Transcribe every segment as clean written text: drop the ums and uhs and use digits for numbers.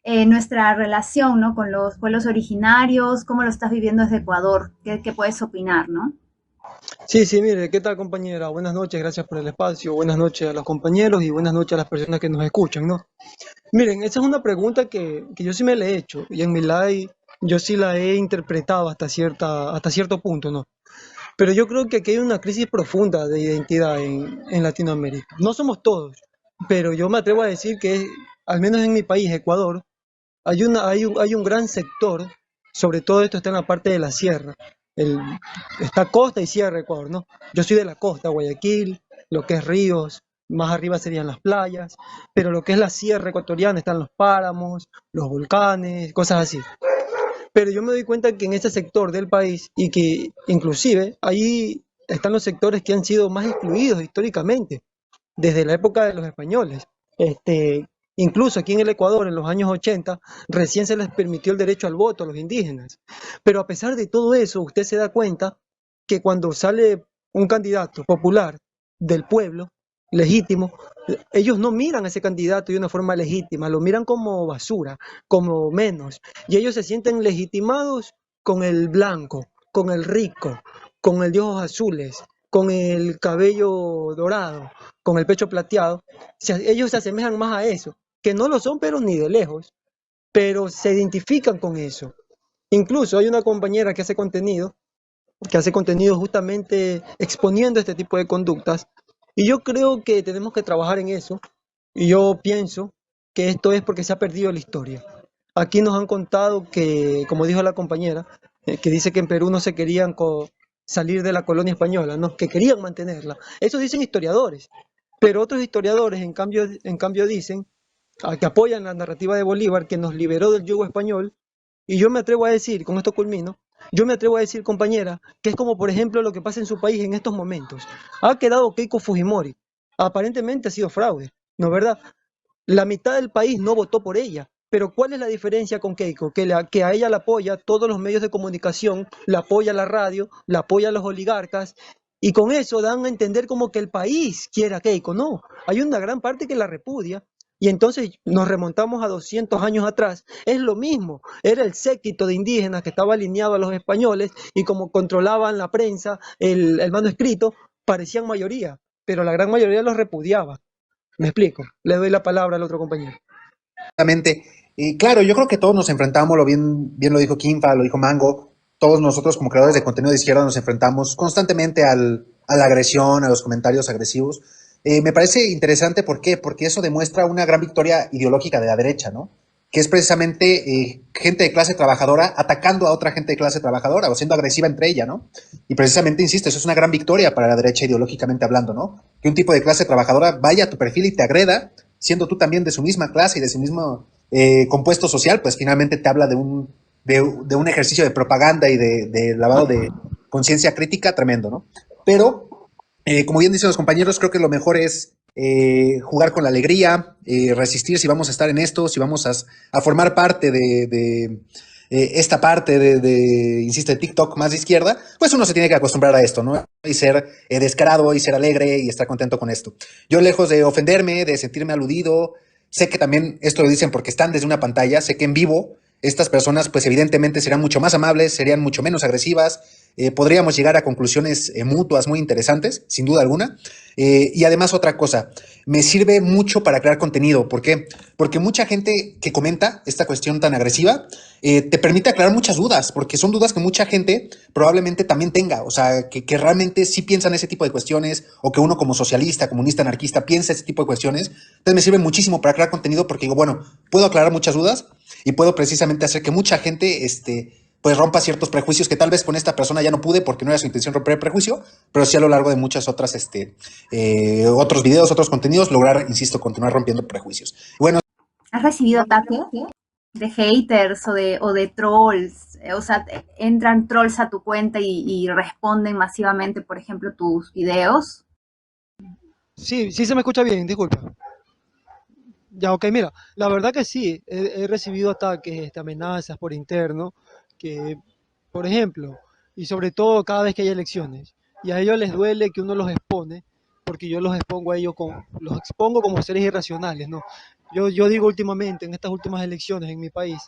nuestra relación, ¿no? Con los pueblos originarios, cómo lo estás viviendo desde Ecuador, qué puedes opinar, ¿no? Sí, sí, mire, ¿qué tal compañera? Buenas noches, gracias por el espacio, buenas noches a los compañeros y buenas noches a las personas que nos escuchan, ¿no? Miren, esa es una pregunta que yo sí me la he hecho y en mi live yo sí la he interpretado hasta cierto punto, ¿no? Pero yo creo que aquí hay una crisis profunda de identidad en Latinoamérica. No somos todos, pero yo me atrevo a decir que, al menos en mi país, Ecuador, hay un gran sector, sobre todo esto está en la parte de la sierra. El, Está costa y sierra Ecuador, ¿no? Yo soy de la costa, Guayaquil, lo que es ríos, más arriba serían las playas, pero lo que es la sierra ecuatoriana están los páramos, los volcanes, cosas así. Pero yo me doy cuenta que en ese sector del país y que inclusive ahí están los sectores que han sido más excluidos históricamente, desde la época de los españoles. Incluso aquí en el Ecuador, en los años 80, recién se les permitió el derecho al voto a los indígenas. Pero a pesar de todo eso, usted se da cuenta que cuando sale un candidato popular del pueblo, legítimo, ellos no miran a ese candidato de una forma legítima, lo miran como basura, como menos. Y ellos se sienten legitimados con el blanco, con el rico, con el de ojos azules, con el cabello dorado, con el pecho plateado. Ellos se asemejan más a eso, que no lo son, pero ni de lejos, pero se identifican con eso. Incluso hay una compañera que hace contenido justamente exponiendo este tipo de conductas, y yo creo que tenemos que trabajar en eso, y yo pienso que esto es porque se ha perdido la historia. Aquí nos han contado que, como dijo la compañera, que dice que en Perú no se querían salir de la colonia española, no, que querían mantenerla. Eso dicen historiadores, pero otros historiadores en cambio dicen que apoyan la narrativa de Bolívar que nos liberó del yugo español. Y yo me atrevo a decir, con esto culmino, yo me atrevo a decir, compañera, que es como por ejemplo lo que pasa en su país en estos momentos. Ha quedado Keiko Fujimori. Aparentemente ha sido fraude, ¿no es verdad? La mitad del país no votó por ella. Pero ¿cuál es la diferencia con Keiko? Que a ella la apoya todos los medios de comunicación, la apoya la radio, la apoya los oligarcas, y con eso dan a entender como que el país quiere a Keiko. No, hay una gran parte que la repudia. Y entonces nos remontamos a 200 años atrás. Es lo mismo. Era el séquito de indígenas que estaba alineado a los españoles y como controlaban la prensa, el manuscrito, parecían mayoría, pero la gran mayoría los repudiaba. Me explico. Le doy la palabra al otro compañero. Exactamente. Y claro, yo creo que todos nos enfrentamos, bien lo dijo Kimpa, lo dijo Mango, todos nosotros como creadores de contenido de izquierda nos enfrentamos constantemente a la agresión, a los comentarios agresivos. Me parece interesante, ¿por qué? Porque eso demuestra una gran victoria ideológica de la derecha, ¿no? Que es precisamente gente de clase trabajadora atacando a otra gente de clase trabajadora o siendo agresiva entre ella, ¿no? Y precisamente, insisto, eso es una gran victoria para la derecha ideológicamente hablando, ¿no? Que un tipo de clase trabajadora vaya a tu perfil y te agreda, siendo tú también de su misma clase y de su mismo compuesto social, pues finalmente te habla de un ejercicio de propaganda y de lavado de conciencia crítica tremendo, ¿no? Pero, como bien dicen los compañeros, creo que lo mejor es jugar con la alegría, resistir si vamos a estar en esto, si vamos a formar parte de esta parte insisto, de TikTok más de izquierda, pues uno se tiene que acostumbrar a esto, ¿no? Y ser descarado y ser alegre y estar contento con esto. Yo, lejos de ofenderme, de sentirme aludido, sé que también esto lo dicen porque están desde una pantalla, sé que en vivo estas personas pues evidentemente serán mucho más amables, serían mucho menos agresivas, podríamos llegar a conclusiones mutuas muy interesantes, sin duda alguna. Y además otra cosa, me sirve mucho para crear contenido. ¿Por qué? Porque mucha gente que comenta esta cuestión tan agresiva te permite aclarar muchas dudas, porque son dudas que mucha gente probablemente también tenga, o sea, que realmente sí piensan ese tipo de cuestiones, o que uno como socialista, comunista, anarquista piensa ese tipo de cuestiones. Entonces me sirve muchísimo para crear contenido porque digo, bueno, puedo aclarar muchas dudas y puedo precisamente hacer que mucha gente pues rompa ciertos prejuicios que tal vez con esta persona ya no pude porque no era su intención romper el prejuicio, pero sí a lo largo de muchas otras, otros videos, otros contenidos, lograr, insisto, continuar rompiendo prejuicios. Bueno, ¿Has recibido ataques de haters o de trolls? O sea, entran trolls a tu cuenta y responden masivamente, por ejemplo, tus videos. Sí, sí se me escucha bien, disculpa. Ya, ok, mira, la verdad que sí, he recibido ataques, amenazas por interno, que, por ejemplo, y sobre todo cada vez que hay elecciones, y a ellos les duele que uno los expone, porque yo los expongo a ellos los expongo como seres irracionales, ¿no? Yo digo últimamente, en estas últimas elecciones en mi país,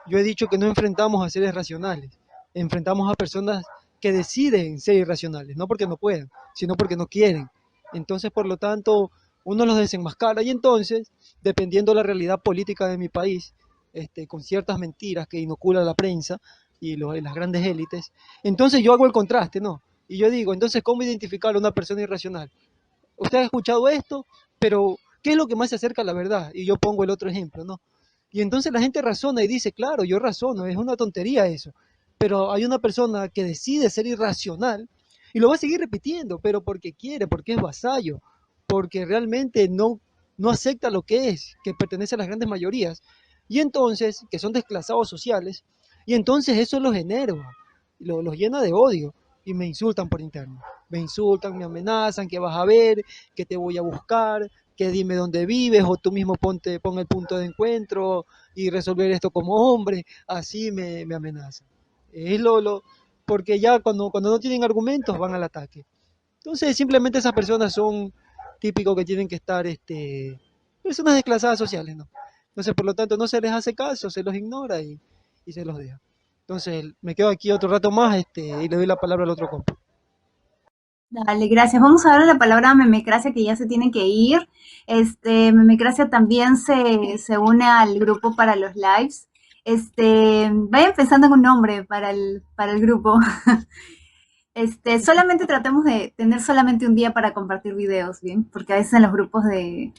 yo he dicho que no enfrentamos a seres racionales, enfrentamos a personas que deciden ser irracionales, no porque no puedan, sino porque no quieren. Entonces, por lo tanto, uno los desenmascara y entonces, dependiendo de la realidad política de mi país, con ciertas mentiras que inocula la prensa y las grandes élites, entonces yo hago el contraste, ¿no? Y yo digo, entonces, ¿cómo identificar a una persona irracional? Usted ha escuchado esto, pero ¿qué es lo que más se acerca a la verdad? Y yo pongo el otro ejemplo, ¿no? Y entonces la gente razona y dice, claro, yo razono, es una tontería eso. Pero hay una persona que decide ser irracional y lo va a seguir repitiendo, pero porque quiere, porque es vasallo, porque realmente no acepta lo que es, que pertenece a las grandes mayorías. Y entonces, que son desclasados sociales, y entonces eso los genera, los llena de odio y me insultan por interno. Me insultan, me amenazan, que vas a ver, que te voy a buscar, que dime dónde vives o tú mismo pon el punto de encuentro y resolver esto como hombre, así me amenazan. Es porque ya cuando no tienen argumentos van al ataque. Entonces simplemente esas personas son típicos que tienen que estar, personas desclasadas sociales, ¿no? Entonces por lo tanto no se les hace caso, se los ignora y se los deja. Entonces me quedo aquí otro rato más, y le doy la palabra al otro compa. Dale, gracias. Vamos a darle la palabra a Memecracia, que ya se tiene que ir. Memecracia también se une al grupo para los lives. Vayan pensando en un nombre para el grupo. Solamente tratemos de tener solamente un día para compartir videos, ¿bien? Porque a veces en los grupos de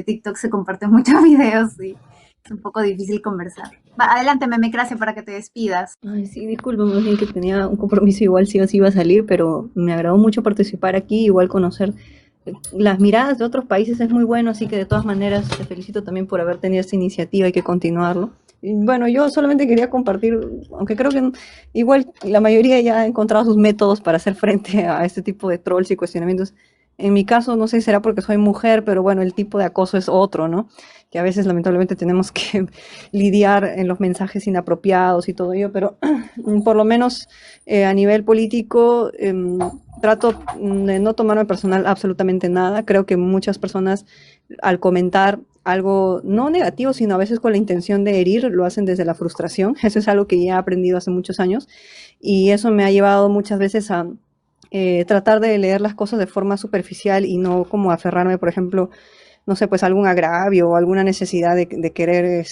TikTok se comparten muchos videos y es un poco difícil conversar. Va, adelante, Memecracia, para que te despidas. Ay, sí, disculpa, más bien que tenía un compromiso, igual sí o sí iba a salir, pero me agradó mucho participar aquí, igual conocer las miradas de otros países es muy bueno, así que de todas maneras te felicito también por haber tenido esta iniciativa, hay que continuarlo. Y bueno, yo solamente quería compartir, aunque creo que igual la mayoría ya ha encontrado sus métodos para hacer frente a este tipo de trolls y cuestionamientos. En mi caso, no sé si será porque soy mujer, pero bueno, el tipo de acoso es otro, ¿no? Que a veces lamentablemente tenemos que lidiar en los mensajes inapropiados y todo ello, pero por lo menos a nivel político trato de no tomarme personal absolutamente nada. Creo que muchas personas al comentar algo no negativo, sino a veces con la intención de herir, lo hacen desde la frustración. Eso es algo que ya he aprendido hace muchos años y eso me ha llevado muchas veces a tratar de leer las cosas de forma superficial y no como aferrarme, por ejemplo, no sé, pues algún agravio o alguna necesidad de querer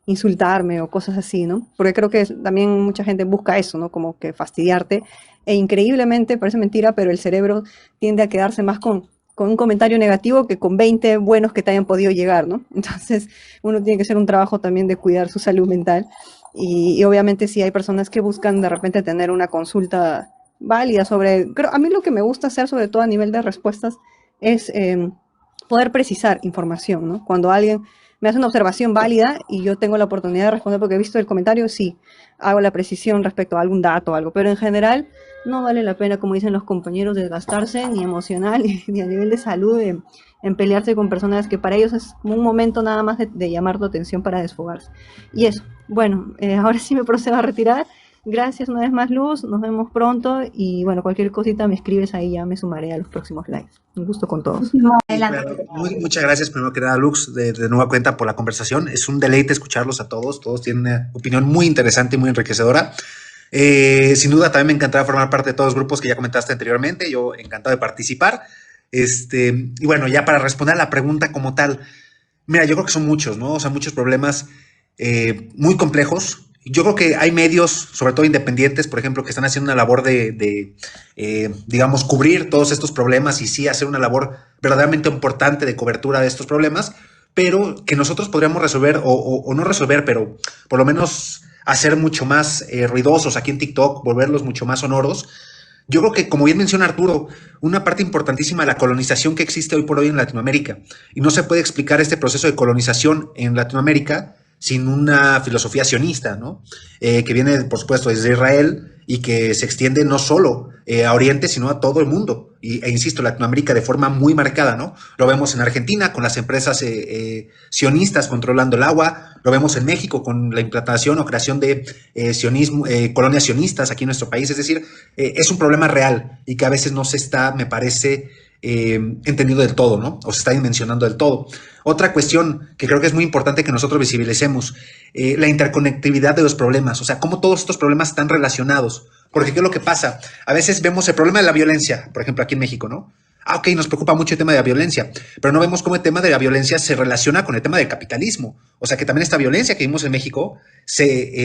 insultarme o cosas así, ¿no? Porque creo que también mucha gente busca eso, ¿no? Como que fastidiarte. E increíblemente, parece mentira, pero el cerebro tiende a quedarse más con un comentario negativo que con 20 buenos que te hayan podido llegar, ¿no? Entonces, uno tiene que hacer un trabajo también de cuidar su salud mental. Y obviamente sí hay personas que buscan de repente tener una consulta válida sobre... a mí lo que me gusta hacer, sobre todo a nivel de respuestas, es poder precisar información, ¿no? Cuando alguien me hace una observación válida y yo tengo la oportunidad de responder porque he visto el comentario, sí, hago la precisión respecto a algún dato o algo, pero en general no vale la pena, como dicen los compañeros, desgastarse ni emocional ni a nivel de salud en pelearse con personas que para ellos es un momento nada más de llamar tu atención para desfogarse. Y eso, bueno, ahora sí me procedo a retirar. Gracias una vez más, Luz, nos vemos pronto y bueno, cualquier cosita me escribes ahí, ya me sumaré a los próximos lives. Un gusto con todos. Muchas gracias, primero que nada, Lux, de nueva cuenta por la conversación. Es un deleite escucharlos a todos. Todos tienen una opinión muy interesante y muy enriquecedora. Sin duda, también me encantará formar parte de todos los grupos que ya comentaste anteriormente. Yo encantado de participar. Y bueno, ya para responder a la pregunta como tal, mira, yo creo que son muchos, ¿no? O sea, muchos problemas muy complejos. Yo creo que hay medios, sobre todo independientes, por ejemplo, que están haciendo una labor digamos, cubrir todos estos problemas y sí hacer una labor verdaderamente importante de cobertura de estos problemas, pero que nosotros podríamos resolver o no resolver, pero por lo menos hacer mucho más ruidosos aquí en TikTok, volverlos mucho más sonoros. Yo creo que, como bien menciona Arturo, una parte importantísima de la colonización que existe hoy por hoy en Latinoamérica, y no se puede explicar este proceso de colonización en Latinoamérica sin una filosofía sionista, ¿no? Que viene, por supuesto, desde Israel y que se extiende no solo a Oriente, sino a todo el mundo. E insisto, Latinoamérica de forma muy marcada, ¿no? Lo vemos en Argentina con las empresas sionistas controlando el agua, lo vemos en México con la implantación o creación de colonias sionistas aquí en nuestro país. Es decir, es un problema real y que a veces no se está, me parece, entendido del todo, ¿no? O se está dimensionando del todo. Otra cuestión que creo que es muy importante que nosotros visibilicemos, la interconectividad de los problemas, o sea, cómo todos estos problemas están relacionados. Porque ¿qué es lo que pasa? A veces vemos el problema de la violencia, por ejemplo, aquí en México, ¿no? Ok, nos preocupa mucho el tema de la violencia, pero no vemos cómo el tema de la violencia se relaciona con el tema del capitalismo. O sea, que también esta violencia que vimos en México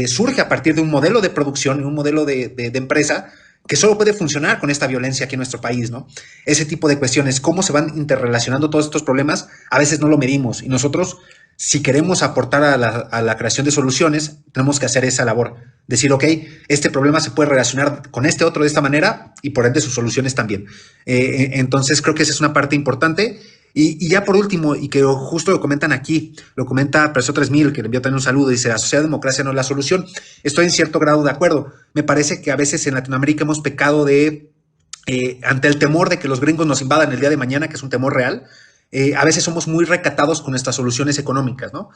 surge a partir de un modelo de producción y un modelo de empresa que solo puede funcionar con esta violencia aquí en nuestro país, ¿no? Ese tipo de cuestiones, cómo se van interrelacionando todos estos problemas, a veces no lo medimos. Y nosotros, si queremos aportar a la creación de soluciones, tenemos que hacer esa labor. Decir, ok, este problema se puede relacionar con este otro de esta manera y por ende sus soluciones también. Entonces creo que esa es una parte importante. Y ya por último, y que justo lo comentan aquí, lo comenta Preso 3000, que le envió también un saludo, dice, la socialdemocracia no es la solución. Estoy en cierto grado de acuerdo. Me parece que a veces en Latinoamérica hemos pecado ante el temor de que los gringos nos invadan el día de mañana, que es un temor real. A veces somos muy recatados con nuestras soluciones económicas, ¿no?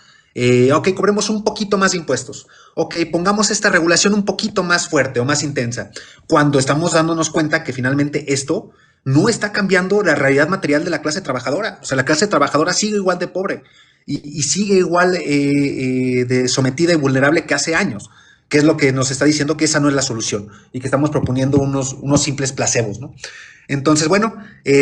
Ok, cobremos un poquito más de impuestos. Ok, pongamos esta regulación un poquito más fuerte o más intensa, cuando estamos dándonos cuenta que finalmente esto no está cambiando la realidad material de la clase trabajadora. O sea, la clase trabajadora sigue igual de pobre y sigue igual de sometida y vulnerable que hace años, que es lo que nos está diciendo que esa no es la solución y que estamos proponiendo unos simples placebos, ¿no? Entonces, bueno,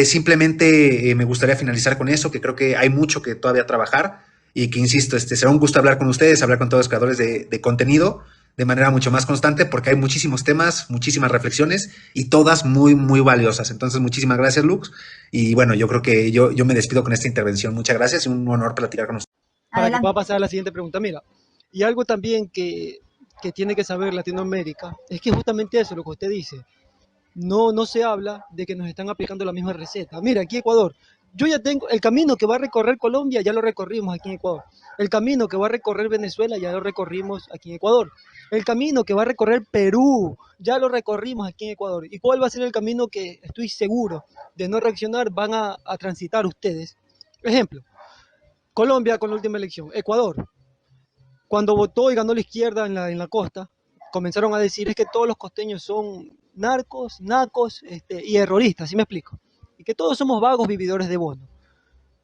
simplemente me gustaría finalizar con eso, que creo que hay mucho que todavía trabajar y que, insisto, será un gusto hablar con ustedes, hablar con todos los creadores de contenido de manera mucho más constante, porque hay muchísimos temas, muchísimas reflexiones y todas muy, muy valiosas. Entonces, muchísimas gracias, Lux. Y bueno, yo creo que yo me despido con esta intervención. Muchas gracias y un honor platicar con ustedes. Para que Adelante. pueda pasar a la siguiente pregunta. Mira, y algo también que tiene que saber Latinoamérica es que justamente eso, lo que usted dice, no se habla de que nos están aplicando la misma receta. Mira, aquí Ecuador, yo ya tengo el camino que va a recorrer Colombia, ya lo recorrimos aquí en Ecuador. El camino que va a recorrer Venezuela, ya lo recorrimos aquí en Ecuador. El camino que va a recorrer Perú, ya lo recorrimos aquí en Ecuador. ¿Y cuál va a ser el camino que estoy seguro de no reaccionar van a transitar ustedes? Ejemplo, Colombia con la última elección, Ecuador, cuando votó y ganó la izquierda en la costa, comenzaron a decir es que todos los costeños son narcos, nacos y erroristas, ¿sí me explico? Y que todos somos vagos vividores de bono.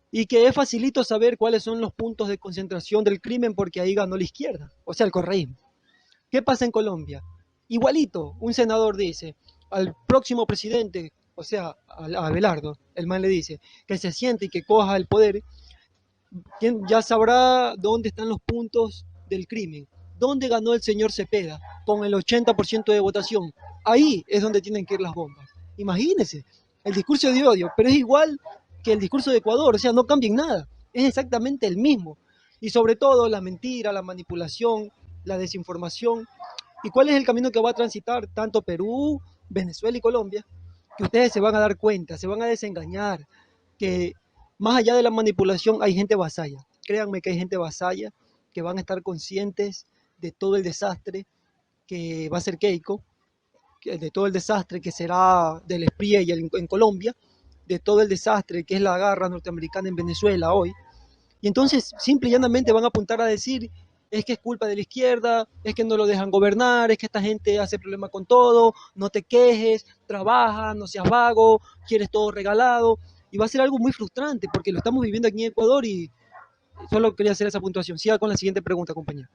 Y que es facilito saber cuáles son los puntos de concentración del crimen porque ahí ganó la izquierda, o sea, el correísmo. ¿Qué pasa en Colombia? Igualito, un senador dice al próximo presidente, o sea, a Abelardo, el man le dice que se siente y que coja el poder, quien ya sabrá dónde están los puntos del crimen. ¿Dónde ganó el señor Cepeda? Con el 80% de votación. Ahí es donde tienen que ir las bombas. Imagínense, el discurso de odio, pero es igual que el discurso de Ecuador, o sea, no cambia en nada. Es exactamente el mismo. Y sobre todo la mentira, la manipulación, la desinformación. ¿Y cuál es el camino que va a transitar tanto Perú, Venezuela y Colombia? Que ustedes se van a dar cuenta, se van a desengañar, que más allá de la manipulación hay gente vasalla. Créanme que hay gente vasalla que van a estar conscientes de todo el desastre que va a ser Keiko, de todo el desastre que será del SPRI en Colombia, de todo el desastre que es la garra norteamericana en Venezuela hoy. Y entonces simple y llanamente van a apuntar a decir es que es culpa de la izquierda, es que no lo dejan gobernar, es que esta gente hace problema con todo, no te quejes, trabaja, no seas vago, quieres todo regalado. Y va a ser algo muy frustrante porque lo estamos viviendo aquí en Ecuador y solo quería hacer esa puntuación. Siga con la siguiente pregunta, compañero.